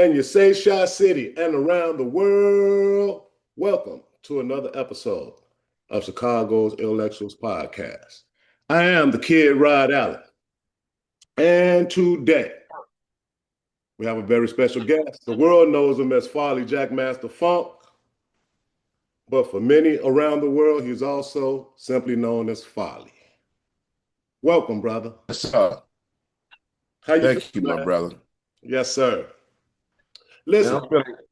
and you say Shy City and around the world, welcome to another episode of Chicago's Intellectuals Podcast. I am the Kid Rod Allen, and today we have a very special guest. The world knows him as Farley Jackmaster Funk, but for many around the world, he's also simply known as Farley. Welcome, brother. Yes, How you thank you, feeling, my man? brother. Yes, sir. Man, Listen,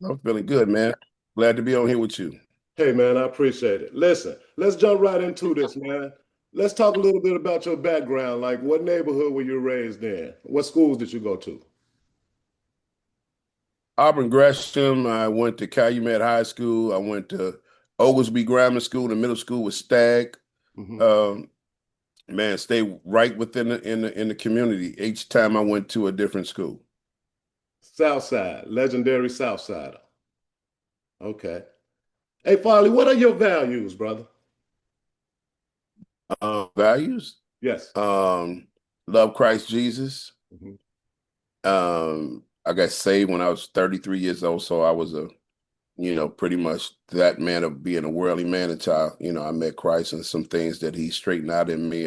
I'm feeling good, man. Glad to be on here with you. hey, man, I appreciate it. Listen, let's jump right into this, man. Let's talk a little bit about your background. Like, what neighborhood were you raised in? What schools did you go to? Auburn Gresham. I went to Calumet High School. I went to Oglesby Grammar School. The middle school was Stagg. Hmm. Um, man, stay right within the community. Each time I went to a different school. Southside, legendary Southsider. Okay. Hey, Farley, what are your values, brother? Values. Yes. Love Christ Jesus. Hmm. I got saved when I was 33 years old, so I was pretty much that man of being a worldly man until, I met Christ, and some things that he straightened out in me,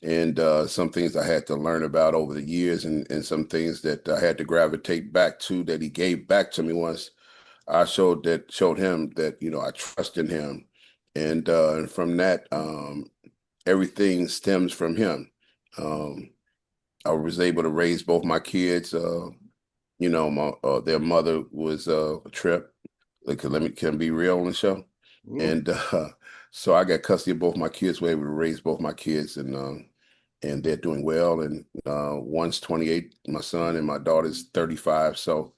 and some things I had to learn about over the years, and some things that I had to gravitate back to that he gave back to me once I showed him that, I trust in him. And from that, everything stems from him. Um, I was able to raise both my kids. Their mother was a trip. Like, can I be real on the show? Mm. And so I got custody of both my kids. We're able to raise both my kids, and they're doing well. And one's 28, my son, and my daughter's 35. So,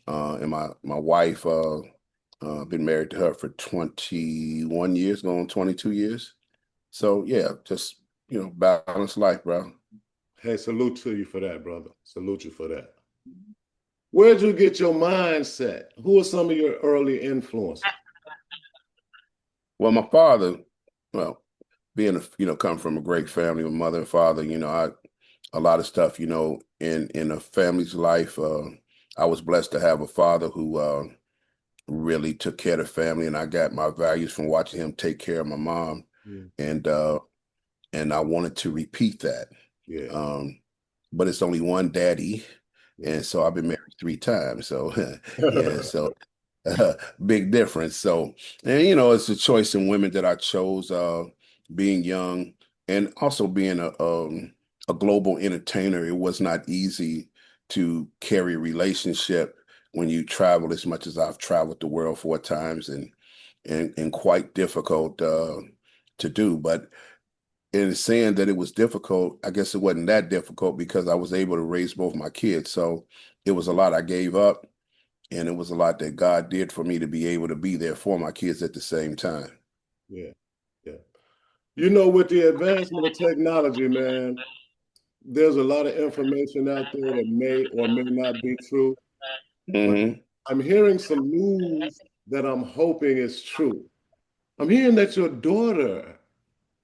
and my wife, been married to her for 21 years, going on 22 years. So yeah, just balanced life, bro. Hey, salute to you for that, brother. Salute you for that. Where'd you get your mindset? Who are some of your early influences? Well, my father, well, being come from a great family with mother and father, a lot of stuff, in a family's life. I was blessed to have a father who really took care of the family, and I got my values from watching him take care of my mom, Mm. and uh, and I wanted to repeat that. Yeah, Um, but it's only one daddy, yeah. and so I've been married 3 times. So yeah, so big difference. So, and it's a choice in women that I chose, being young and also being a global entertainer. It was not easy to carry a relationship when you travel as much as I've traveled the world 4 times, and quite difficult to do. But in saying that it was difficult, I guess it wasn't that difficult because I was able to raise both my kids. So it was a lot I gave up, and it was a lot that God did for me to be able to be there for my kids at the same time. Yeah, yeah. With the advancement of technology, man, there's a lot of information out there that may or may not be true. But Hmm. I'm hearing some news that I'm hoping is true. I'm hearing that your daughter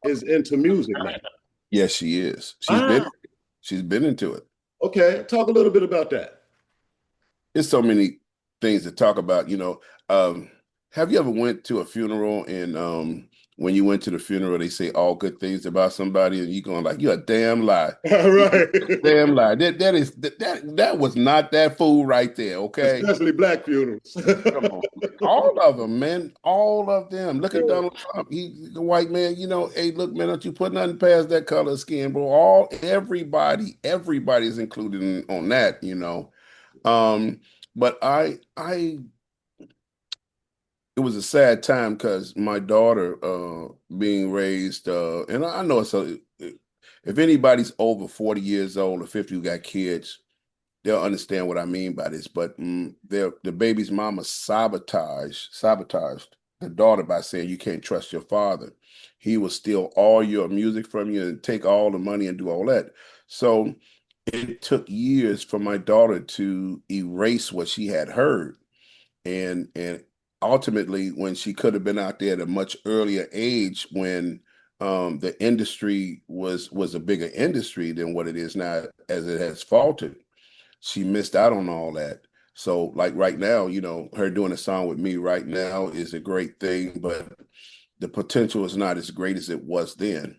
is into music now. Yes, she is. Ah, She's been into it. okay. Talk a little bit about that. There's so many things to talk about. Um, have you ever went to a funeral, and when you went to the funeral, they say all good things about somebody, and you going like, "You're a damn lie." All right. Damn lie. That was not that fool right there. Okay. Especially black funerals. Come on, man. All of them, man. All of them. Look at Donald Trump. He's a white man. Hey, look, man, don't you put nothing past that color of skin, bro. Everybody's included on that. Um, but it was a sad time because my daughter, being raised, and I know if anybody's over 40 years old or 50 who got kids, they'll understand what I mean by this. But the baby's mama sabotaged the daughter by saying you can't trust your father. He will steal all your music from you and take all the money and do all that. So it took years for my daughter to erase what she had heard, and ultimately, when she could have been out there at a much earlier age, when the industry was a bigger industry than what it is now, as it has faltered, she missed out on all that. So like right now, her doing a song with me right now is a great thing, but the potential is not as great as it was then.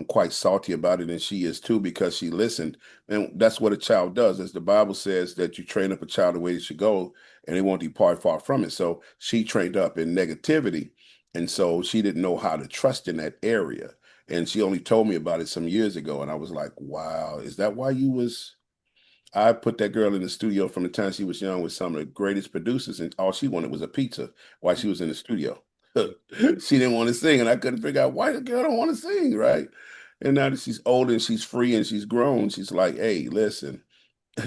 Quite salty about it, and she is too because she listened, and that's what a child does. As the Bible says, that you train up a child the way they should go, and they won't depart far from it. So she trained up in negativity, and so she didn't know how to trust in that area. And she only told me about it some years ago, and I was like, "Wow, is that why you was?" I put that girl in the studio from the time she was young with some of the greatest producers, and all she wanted was a pizza while she was in the studio. She didn't want to sing, and I couldn't figure out why the girl don't want to sing, right? And now that she's older and she's free and she's grown, she's like, "Hey, listen,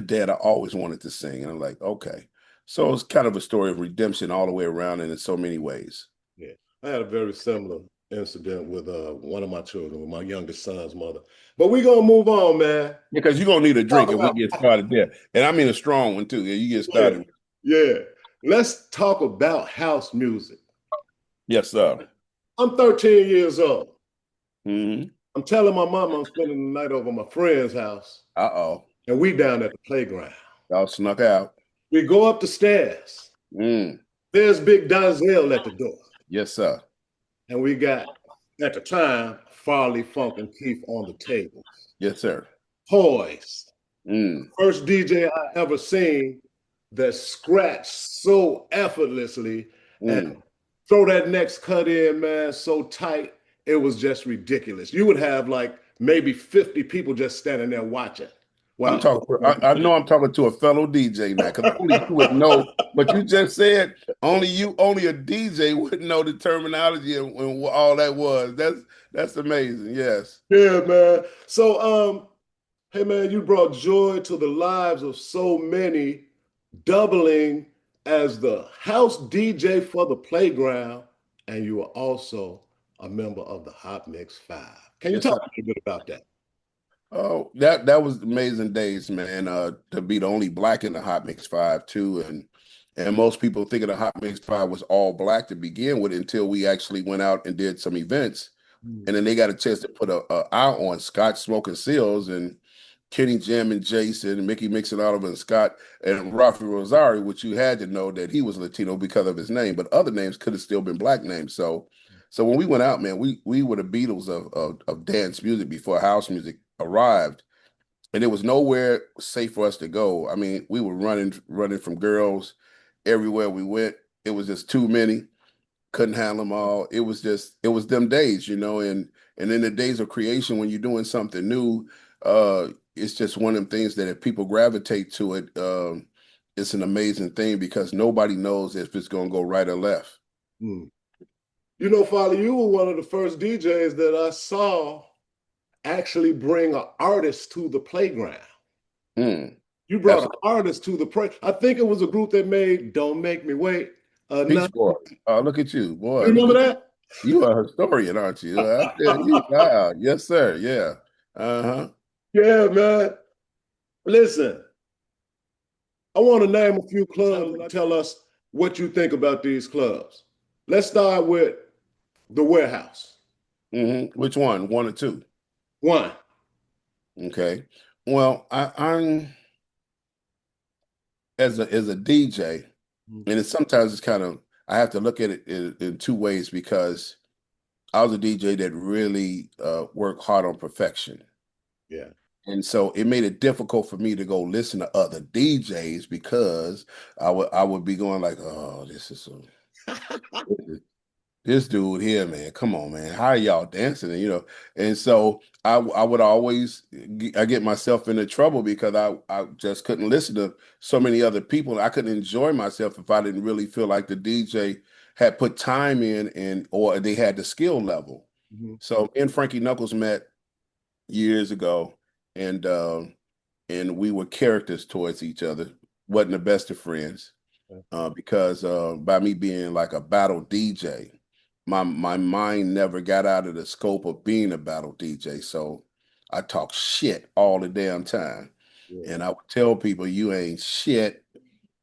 Dad, I always wanted to sing." And I'm like, "Okay." So it's kind of a story of redemption all the way around, and in so many ways. Yeah, I had a very similar incident with one of my children, with my youngest son's mother. But we gonna move on, man. Because you're gonna need a Talk drink if we about get started there. And I mean a strong one too. Yeah, you get yeah, started. yeah. Let's talk about house music. Yes, sir. I'm 13 years old. Hmm. I'm telling my mom I'm spending the night over my friend's house, Uh-oh. and we down at the playground. Y'all snuck out. We go up the stairs. Mm. There's Big Donzel at the door, Yes, sir. and we got at the time Farley, Funk, and Keith on the table, Yes, sir. poised. Mm. First DJ I ever seen that scratched so effortlessly and Mm. throw that next cut in, man, so tight. It was just ridiculous. You would have like maybe 50 people just standing there watching. I'm Wow. talking. I know I'm talking to a fellow DJ now, because only you would know. But you just said only a DJ would know the terminology and what all that was. That's amazing. Yes. Yeah, man. So, hey, man, you brought joy to the lives of so many, doubling as the house DJ for the playground, and you are also a member of the Hot Mix Five. Can you Yes, talk sir. a little bit about that? Oh, that was amazing days, man. To be the only black in the Hot Mix Five too, and most people think of the Hot Mix Five was all black to begin with until we actually went out and did some events, Mm. and then they got a chance to put a eye on Scott Smoking Seals and Kenny Jam and Jason, Mickey Mixon Oliver and Scott and Rafi Rosario, which you had to know that he was Latino because of his name, but other names could have still been black names. So when we went out, man, we were the Beatles of dance music before house music arrived, and there was nowhere safe for us to go. I mean, we were running from girls everywhere we went. It was just too many, couldn't handle them all. It was them days, and in the days of creation, when you're doing something new, it's just one of them things that if people gravitate to it, it's an amazing thing because nobody knows if it's going to go right or left. Mm. You know, Father, you were one of the first DJs that I saw actually bring an artist to the playground. Mm, You brought an absolutely. artist to the play. I think it was a group that made "Don't Make Me Wait." Now, Peach boy. Look at you, boy. you Look remember at that? you. Are a historian, aren't you? I tell you, wow. Yes, sir. Yeah. Uh-huh. Yeah, man. Listen, I want to name a few clubs and tell us what you think about these clubs. Let's start with the Warehouse. Which one? One or two? One. Okay. Well, I'm as a DJ, and sometimes it's kind of I have to look at it in two ways because I was a DJ that really worked hard on perfection. Yeah. And so it made it difficult for me to go listen to other DJs because I would be going like, oh, this dude here, man, come on, man, how are y'all dancing? And so I would always I get myself into trouble because I just couldn't listen to so many other people. I couldn't enjoy myself if I didn't really feel like the DJ had put time in and or they had the skill level. Mhm. So me and Frankie Knuckles met years ago, and we were characters towards each other. Wasn't the best of friends because by me being like a battle DJ, my mind never got out of the scope of being a battle DJ. So I talk shit all the damn time. Yeah. And I would tell people, you ain't shit.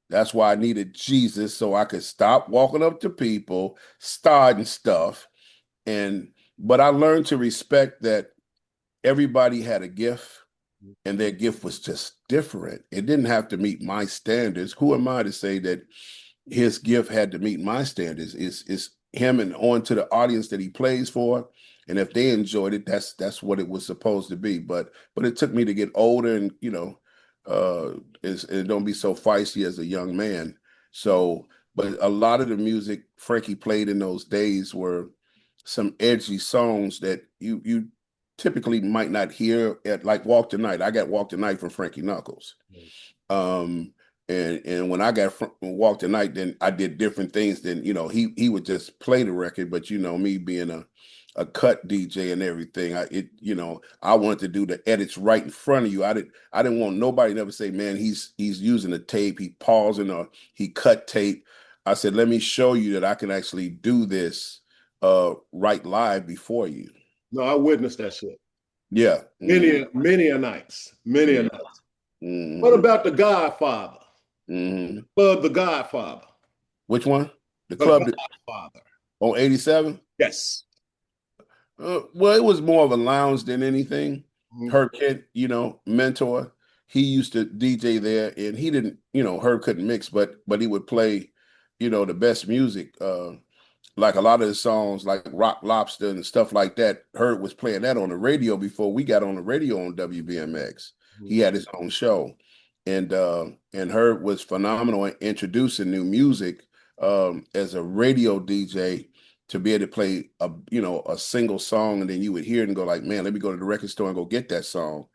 That's why I needed Jesus so I could stop walking up to people, starting stuff. But I learned to respect that everybody had a gift and their gift was just different. It didn't have to meet my standards. Who am I to say that his gift had to meet my standards? It's him and on to the audience that he plays for. And if they enjoyed it, that's what it was supposed to be. But it took me to get older and and don't be so feisty as a young man. So, but a lot of the music Frankie played in those days were some edgy songs that you typically might not hear at like Walk the Night. I got Walk the Night from Frankie Knuckles. Um, and when I got Walk the Night, then I did different things. Then he would just play the record, but me being a cut DJ and everything, I wanted to do the edits right in front of you. I didn't want nobody to ever say, man, he's using a tape, he pausing or he cut tape. I said, let me show you that I can actually do this right live before you. No, I witnessed that shit. Yeah. Many a nights. Many a Yeah. nights. Mm-hmm. What about the Godfather? Mm-hmm. Club The Godfather. Which one? The The club Godfather. on 87? Yes. Well, it was more of a lounge than anything. Mhm. Herb Kent, mentor, he used to DJ there, and he didn't, Herb couldn't mix, but he would play, the best music. Like a lot of the songs, like Rock Lobster and stuff like that. Herb was playing that on the radio before we got on the radio on WBMX. Mhm. He had his own show, and Herb was phenomenal in introducing new music as a radio DJ to be able to play a single song, and then you would hear it and go like, man, let me go to the record store and go get that song.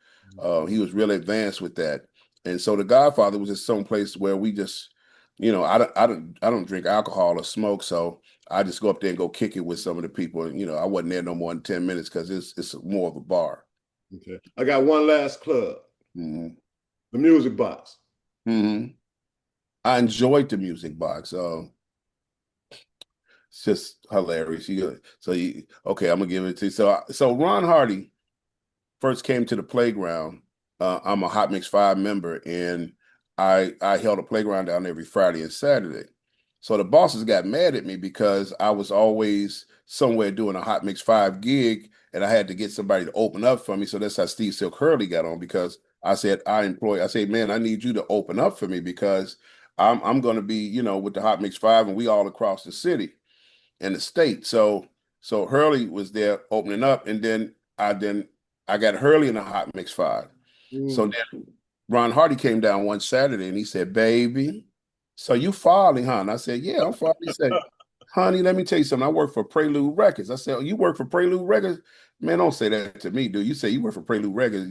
He was really advanced with that, and so the Godfather was just some place where we just, I don't drink alcohol or smoke, so I just go up there and go kick it with some of the people. And, I wasn't there no more than 10 minutes because it's more of a bar. Okay. I got one last club. Mm-hmm. The Music Box. Mm-hmm. I enjoyed the Music Box. It's just hilarious. Okay, I'm gonna give it to you. So Ron Hardy first came to the playground. I'm a Hot Mix 5 member, and I held a playground down every Friday and Saturday. So the bosses got mad at me because I was always somewhere doing a Hot Mix 5 gig, and I had to get somebody to open up for me. So that's how Steve Silk Hurley got on, because I said, man, I need you to open up for me because I'm going to be, with the Hot Mix 5, and we all across the city and the state. So Hurley was there opening up, and then I got Hurley in the Hot Mix 5. So then Ron Hardy came down one Saturday and he said, baby, so you Farley, huh? And I said, yeah, I'm Farley. He said, honey, let me tell you something. I work for Prelude Records. I said, oh, you work for Prelude Records? Man, don't say that to me, dude. You say you work for Prelude Records.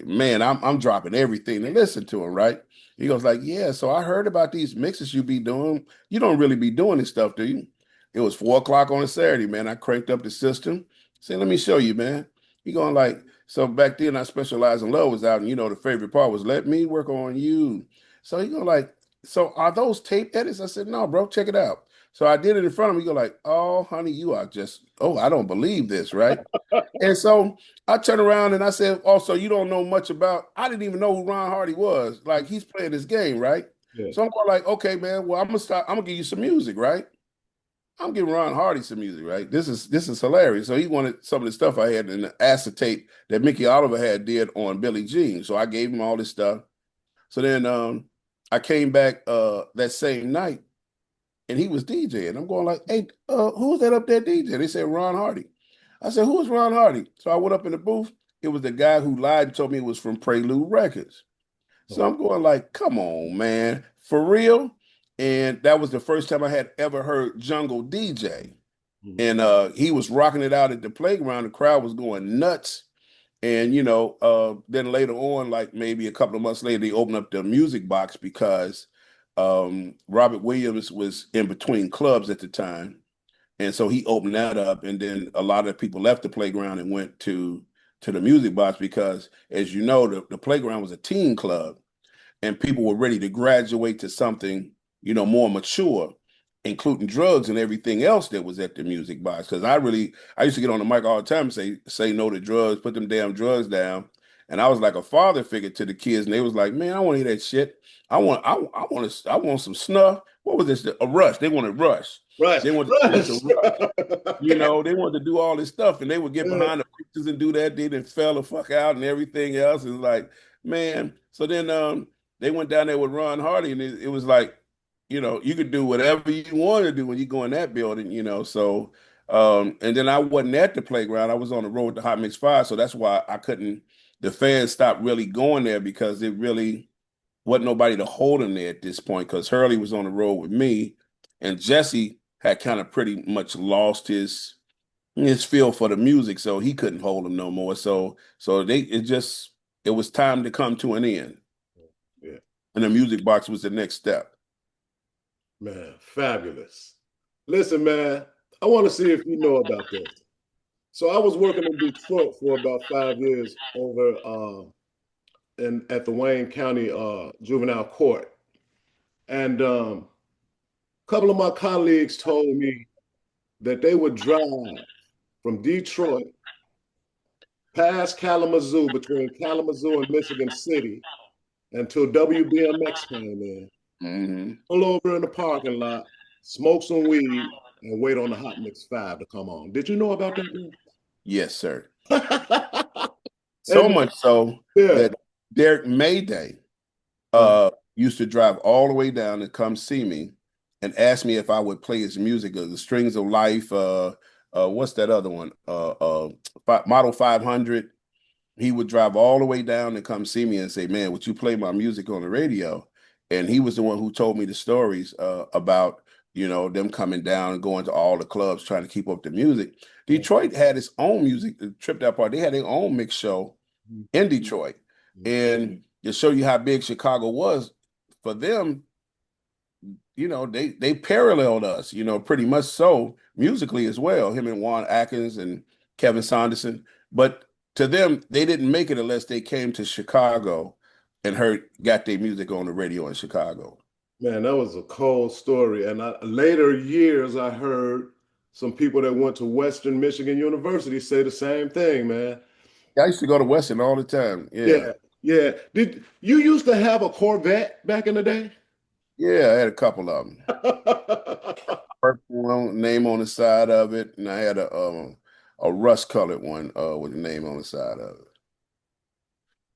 Man, I'm dropping everything to listen to him, right? He goes like, yeah, so I heard about these mixes you be doing. You don't really be doing this stuff, do you? It was 4 o'clock on a Saturday, man. I cranked up the system. Said, let me show you, man. He going like, so back then I Specialized in Love was out, and the favorite part was let me work on you. So he go like, so are those tape edits? I said, no, bro, check it out. So I did it in front of him. He go like, oh, honey, you are just, oh, I don't believe this, right? And so I turned around and I said, oh, so you don't know much about, I didn't even know who Ron Hardy was. Like, he's playing this game, right? Yeah. So I'm going like, okay, man, well, I'm gonna give you some music, right? I'm giving Ron Hardy some music, right? This is hilarious. So he wanted some of the stuff I had in the acetate that Mickey Oliver had did on Billie Jean. So I gave him all this stuff. So then I came back that same night, and he was DJing. I'm going like, hey, who's that up there DJ? They said Ron Hardy. I said, who is Ron Hardy? So I went up in the booth. It was the guy who lied and told me it was from Prelude Records. So I'm going like, come on, man, for real? And that was the first time I had ever heard Jungle DJ. And he was rocking it out at the playground. The crowd was going nuts. And, then later on, like maybe a couple of months later, they opened up the Music Box because Robert Williams was in between clubs at the time. And so he opened that up. And then a lot of people left the playground and went to the Music Box because, as you know, the playground was a teen club, and people were ready to graduate to something, more mature, including drugs and everything else that was at the Music Box. Because I used to get on the mic all the time and say no to drugs, put them damn drugs down. And I was like a father figure to the kids, and they was like, man, I want to hear that shit. I want some snuff. What was this? A Rush. They wanted Rush. Rush. They wanted to listen to Rush. They wanted to do all this stuff, and they would get behind the pictures and do that. They didn't fell the fuck out and everything else. It's like, man. So then they went down there with Ron Hardy, and it was like, you could do whatever you want to do when you go in that building. So and then I wasn't at the playground. I was on the road with the Hot Mix Five, so that's why I couldn't. The fans stopped really going there because it really wasn't nobody to hold him there at this point because Hurley was on the road with me, and Jesse had kind of pretty much lost his feel for the music, so he couldn't hold him no more. So it was time to come to an end, Yeah, and the music box was the next step. man, fabulous. Listen, man, I want to see if you know about this. So I was working in Detroit for about 5 years over in at the Wayne County Juvenile Court, and a couple of my colleagues told me that they would drive from Detroit past Kalamazoo, between Kalamazoo and Michigan City, until WBMX came in, Hmm. pull over in the parking lot, smoke some weed, and wait on the Hot Mix 5 to come on. Did you know about that, Yes, sir. man? So And much so yeah, that Derek Mayday uh, used to drive all the way down to come see me and ask me if I would play his music, The Strings of Life. What's that other one? Model 500. He would drive all the way down and come see me and say, "Man, would you play my music on the radio?" And he was the one who told me the stories about them coming down and going to all the clubs trying to keep up the music. Detroit had its own music, the Tripped Out Party. They had their own mix show in Detroit, and to show you how big Chicago was for them, they paralleled us, pretty much so musically as well. Him and Juan Atkins and Kevin Saunderson, but to them, they didn't make it unless they came to Chicago and got their music on the radio in Chicago. man, that was a cold story. And later years, I heard some people that went to Western Michigan University say the same thing, man. I used to go to Western all the time. Yeah, Yeah, yeah. Did you used to have a Corvette back in the day? yeah, I had a couple of them. Purple one, name on the side of it, and I had a rust colored one with the name on the side of it.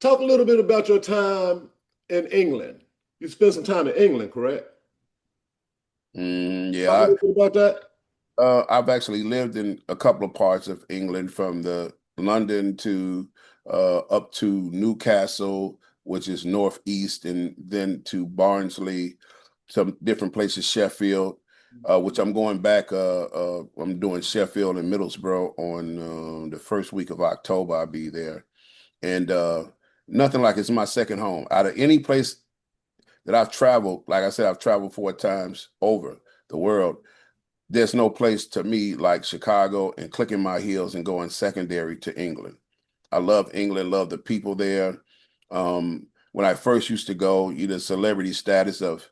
Talk a little bit about your time in England. You spent some time in England, correct? Talk a Yeah, little bit about that. I've actually lived in a couple of parts of England, from the London to up to Newcastle, which is northeast, and then to Barnsley, some different places, Sheffield, which I'm going back. I'm doing Sheffield and Middlesbrough on the first week of October. I'll be there, and nothing like it's my second home. Out of any place that I've traveled, like I said, I've traveled 4 times over the world. There's no place to me like Chicago and clicking my heels and going secondary to England. I love England, love the people there. When I first used to go, celebrity status of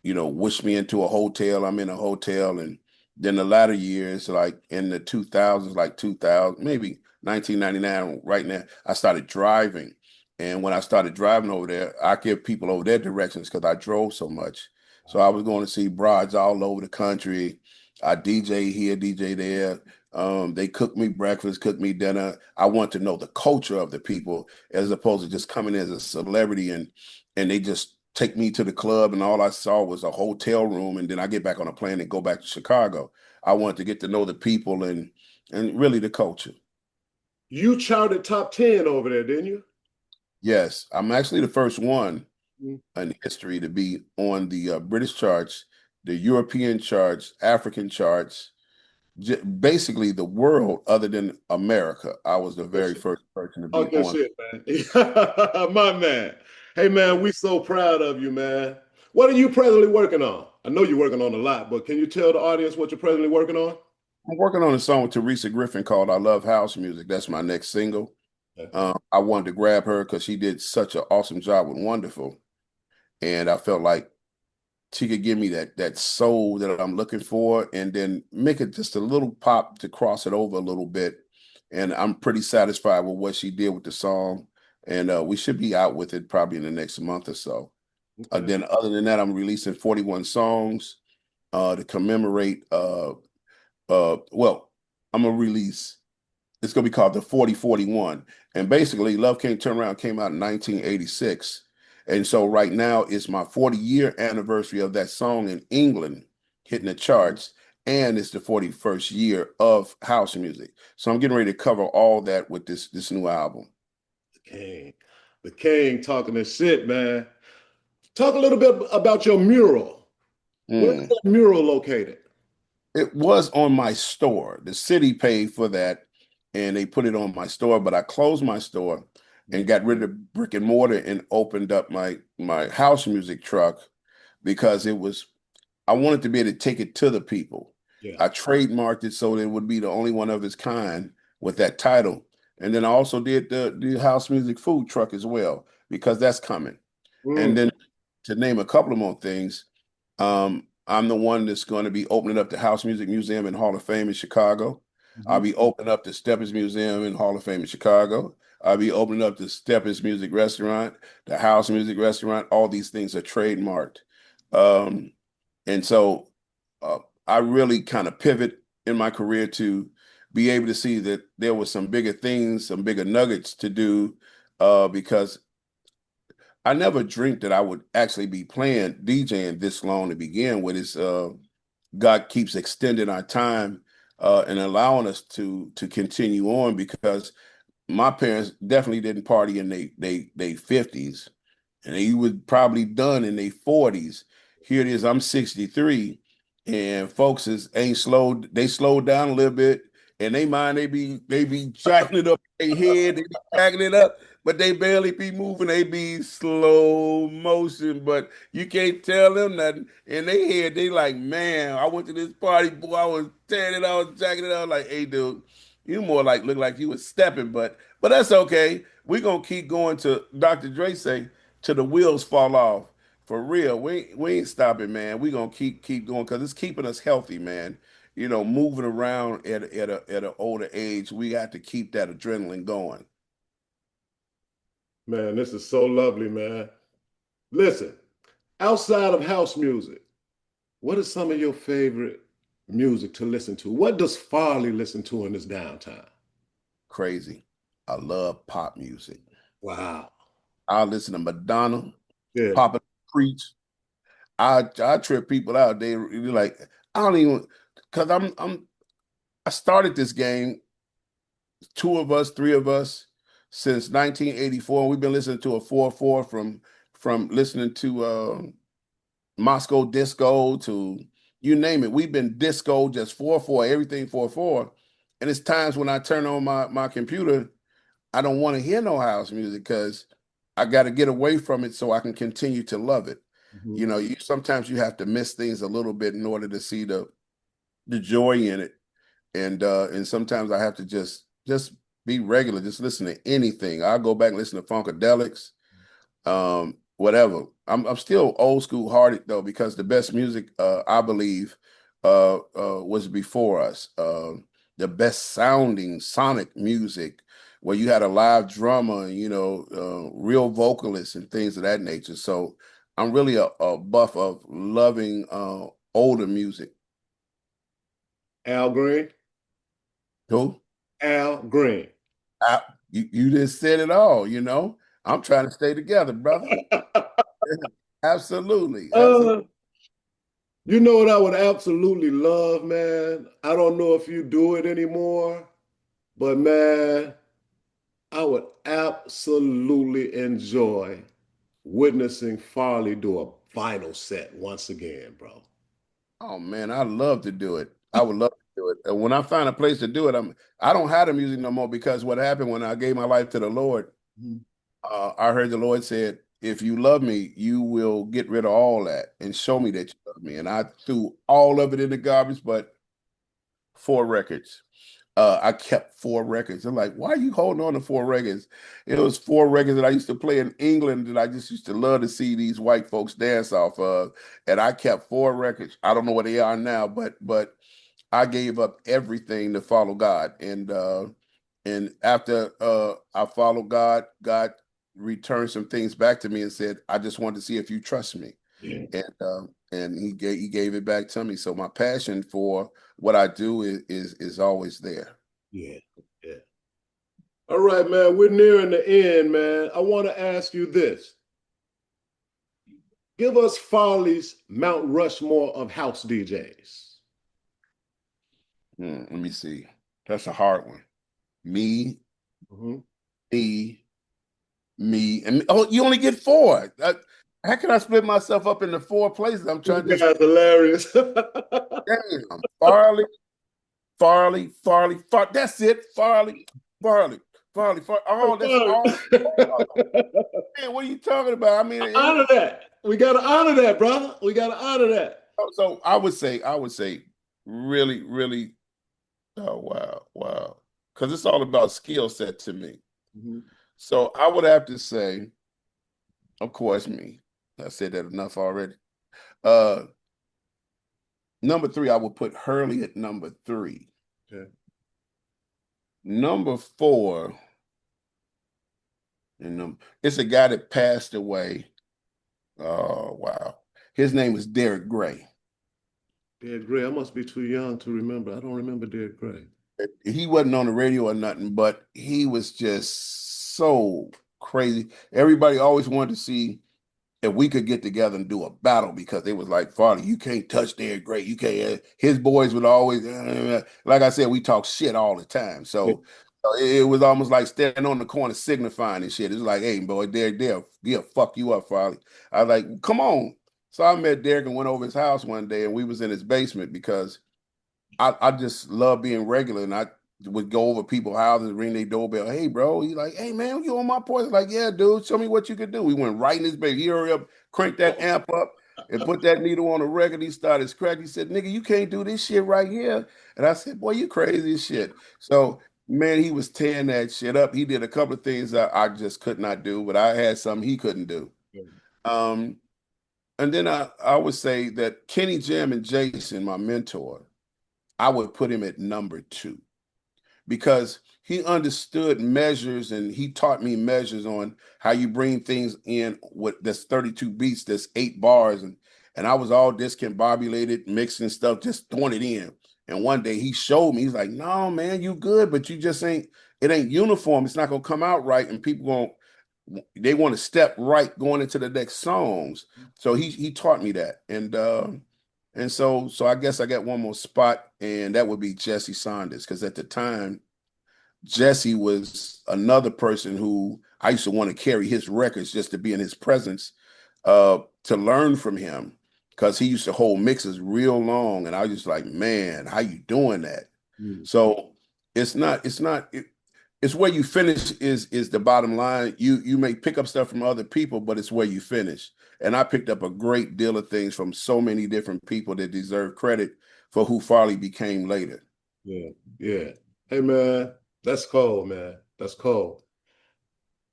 wish me into a hotel. I'm in a hotel. And then the latter years, like in the 2000s, like 2000, maybe 1999, right now, I started driving. And when I started driving over there, I give people over there directions because I drove so much. So I was going to see brides all over the country. I DJ here, DJ there. They cook me breakfast, cook me dinner. I want to know the culture of the people as opposed to just coming as a celebrity and they just take me to the club and all I saw was a hotel room and then I get back on a plane and go back to Chicago. I wanted to get to know the people and really the culture. You charted top 10 over there, didn't you? Yes, I'm actually the first one Mm. in history to be on the British charts, the European charts, African charts, basically the world other than America. I was the Good very shit. first person to Oh, be good on. shit, man. My man. Hey, man, we so proud of you, man. What are you presently working on? I know you're working on a lot, but can you tell the audience what you're presently working on? I'm working on a song with Teresa Griffin called "I Love House Music." That's my next single. Okay. I wanted to grab her because she did such an awesome job with Wonderful, and I felt like she could give me that soul that I'm looking for, and then make it just a little pop to cross it over a little bit. And I'm pretty satisfied with what she did with the song, and we should be out with it probably in the next month or so. Okay. Then, other than that, I'm releasing 41 songs to commemorate. Well, I'm gonna release it's going to be called the 4041. And basically, Love Can't Turn Around came out in 1986. And so right now it's my 40-year anniversary of that song in England hitting the charts. And it's the 41st year of house music. So I'm getting ready to cover all that with this new album. The king. The king talking this shit, man. Talk a little bit about your mural. Where's Mm. that mural located? It was on my store. The city paid for that and they put it on my store, but I closed my store and got rid of brick and mortar and opened up my house music truck because I wanted to be able to take it to the people. Yeah. I trademarked it so that it would be the only one of its kind with that title. And then I also did the house music food truck as well, because that's coming. And Mm. then to name a couple of more things, I'm the one that's going to be opening up the House Music Museum and Hall of Fame in Chicago. I'll Mhm. be opening up the Steppers Museum and Hall of Fame in Chicago. I'll be opening up the Steppers Music Restaurant, the House Music Restaurant. All these things are trademarked. Um, and so uh, I really kind of pivot in my career to be able to see that there was some bigger things, some bigger nuggets to do, because I never dreamt that I would actually be playing DJing this long to begin with. Is God keeps extending our time and allowing us to continue on, because my parents definitely didn't party in they 50s, and they was probably done in their 40s. Here it is, I'm 63, and folks is ain't slowed, they slowed down a little bit, and they be jacking it up in their head, they be jacking it up, but they barely be moving, they be slow motion, but you can't tell them nothing. In their head, they like, man, I went to this party, boy, I was tearing it out, jacking it out, like, hey dude, you more like look like you was stepping, but that's okay. We gonna keep going to Dr. Dre say till the wheels fall off. For real, we ain't stopping, man. We gonna keep going because it's keeping us healthy, man. You know, moving around at an older age, we got to keep that adrenaline going. Man, this is so lovely, man. Listen, outside of house music, what is some of your favorite music to listen to? What does Farley listen to in his downtime? Crazy. I love pop music. Wow. I listen to Madonna, Yeah. Papa Preach. I trip people out. They really like, I don't even, because I started this game, two of us, three of us, since 1984. We've been listening to a 4/4 from listening to Moscow disco to you name it. We've been disco, just 4/4, everything 4/4. And it's times when I turn on my computer, I don't want to hear no house music because I got to get away from it so I can continue to love it. Mhm. You know, you sometimes you have to miss things a little bit in order to see the joy in it. And sometimes I have to just be regular, just listen to anything. I'll go back and listen to Funkadelics, whatever. I'm still old school hearted though, because the best music I believe was before us. The best sounding sonic music where you had a live drummer, you know, real vocalists and things of that nature. So I'm really a buff of loving older music. Al Green. Who? Al Green. I, you just said it all, you know. I'm trying to stay together, brother. Absolutely. Absolutely. uh, you know what I would absolutely love, man? I don't know if you do it anymore, but man, I would absolutely enjoy witnessing Farley do a vinyl set once again, bro. Oh man, I love to do it. I would love to do it. And when I find a place to do it, I don't have the music no more, because what happened when I gave my life to the Lord, Mhm. I heard the Lord said, if you love me, you will get rid of all that and show me that you love me. And I threw all of it in the garbage, but four records. I kept four records. I'm like, why are you holding on to four records? It was four records that I used to play in England that I just used to love to see these white folks dance off of. And I kept four records. I don't know what they are now, but I gave up everything to follow God. And after I followed God, God returned some things back to me and said, I just wanted to see if you trust me. Yeah, And he gave it back to me. So my passion for what I do is always there. yeah, yeah. All right, man. We're nearing the end, man. I want to ask you this. Give us Farley's Mount Rushmore of house DJs. Let me see. That's a hard one. Me, Mhm. me, me, and me. Oh, you only get four. How can I split myself up into four places? I'm This trying to just guy's hilarious. damn. Farley. That's it. Farley. Oh, that's all. Man, what are you talking about? I mean, Honor that. We got to honor that, brother. We got to honor that. so I would say, really. Oh wow. Because it's all about skill set to me. Mhm. So I would have to say, of course, me. I said that enough already. Uh, number three, I would put Hurley at number three. Okay. Number four, and it's a guy that passed away. Oh wow, his name is Derek Gray. Derek Gray. I must be too young to remember. I don't remember Derek Gray. He wasn't on the radio or nothing, but he was just so crazy. Everybody always wanted to see if we could get together and do a battle because they was like, Farley, you can't touch Derek Gray. You can't. His boys would always, like I said, we talk shit all the time. Yeah. So it was almost like standing on the corner signifying and shit. It's like, hey, boy, Derek, he'll fuck you up, Farley. I was like, come on. So I met Derek and went over his house one day, and we was in his basement because I just love being regular, and I would go over people's houses, ring their doorbell. Hey, bro. He's like, hey, man, you on my porch? Like, yeah, dude, show me what you can do. We went right in his bed. He hurry up, crank that amp up, and put that needle on the record. He started scratching. He said, nigga, you can't do this shit right here. And I said, boy, you crazy as shit. So, man, he was tearing that shit up. He did a couple of things that I just could not do, but I had something he couldn't do. Um, and then I would say that Kenny Jam and Jason, my mentor, I would put him at number two because he understood measures and he taught me measures on how you bring things in with that's 32 beats, that's 8 bars. And I was all discombobulated, mixing stuff, just throwing it in. And one day he showed me, he's like, no, man, you good, but you just it ain't uniform. It's not gonna come out right. And they want to step right going into the next songs. So he taught me that. And so I guess I got one more spot, and that would be Jesse Saunders, because at the time, Jesse was another person who I used to want to carry his records just to be in his presence, to learn from him, because he used to hold mixes real long, and I was just like, man, how you doing that? Mm. So it's where you finish is the bottom line. You may pick up stuff from other people, but it's where you finish. And I picked up a great deal of things from so many different people that deserve credit for who Farley became later. Yeah. Yeah. Hey, man, that's cold, man. That's cold.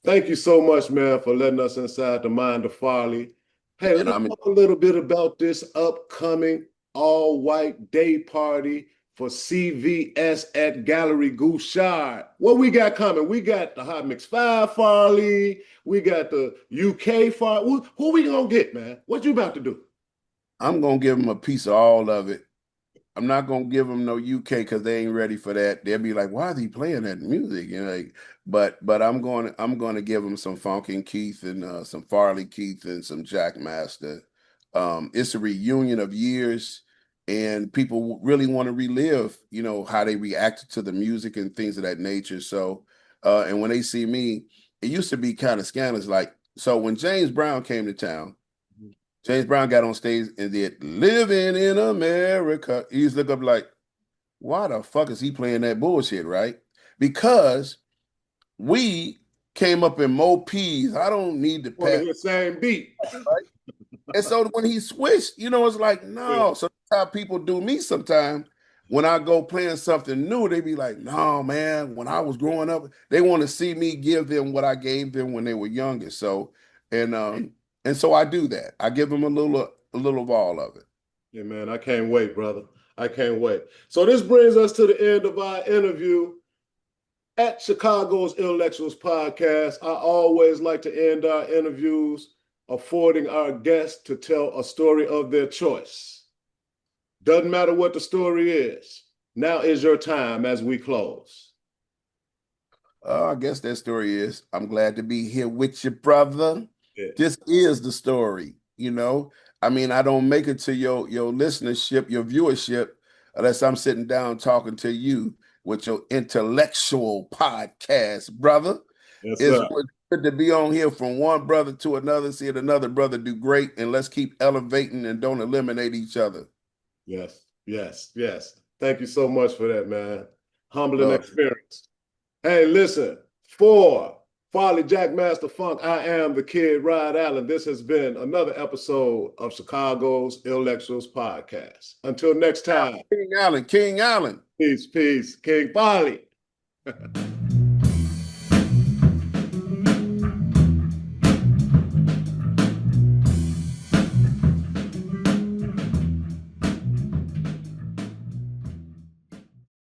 Thank you so much, man, for letting us inside the mind of Farley. Hey, And let's I mean, talk a little bit about this upcoming all-white day party for CVS at Gallery Gouchard. What we got coming? We got the Hot Mix 5 Farley. We got the UK Farley. Who we gonna get, man? What you about to do? I'm gonna give him a piece of all of it. I'm not gonna give them no UK because they ain't ready for that. They'll be like, "Why is he playing that music?" You know. But I'm going to give them some Funk and Keith and some Farley Keith and some Jackmaster. It's a reunion of years, and people really want to relive, how they reacted to the music and things of that nature. So, and when they see me, it used to be kind of scandalous. Like, so when James Brown came to town. James Brown got on stage and did "Living in America." You just look up like, why the fuck is he playing that bullshit, right? Because we came up in Mo P's. I don't need to On pat, the same beat. right? And so when he switched, it's like, Yeah. no. So that's how people do me sometimes. When I go playing something new, they be like, no, man, when I was growing up, they want to see me give them what I gave them when they were younger. So, and and so I do that. I give them a little of all of it. Yeah, man, I can't wait, brother. I can't wait. So this brings us to the end of our interview at Chicago's ILLectuals podcast. I always like to end our interviews affording our guests to tell a story of their choice. Doesn't matter what the story is. Now is your time as we close. I guess that story is I'm glad to be here with you, brother. Yeah. This is the story, you know. I mean, I don't make it to your listenership, your viewership, unless I'm sitting down talking to you with your intellectual podcast, brother. Yes, It's sir. good to be on here from one brother to another, seeing another brother do great, and let's keep elevating and don't eliminate each other. Yes, yes, yes. Thank you so much for that, man. Humbling Love. experience. Hey, listen, for Farley Jackmaster Funk, I am the Kid Rod Allen. This has been another episode of Chicago's ILLectuals podcast. Until next time, King Allen, King Allen. peace, peace. King Farley.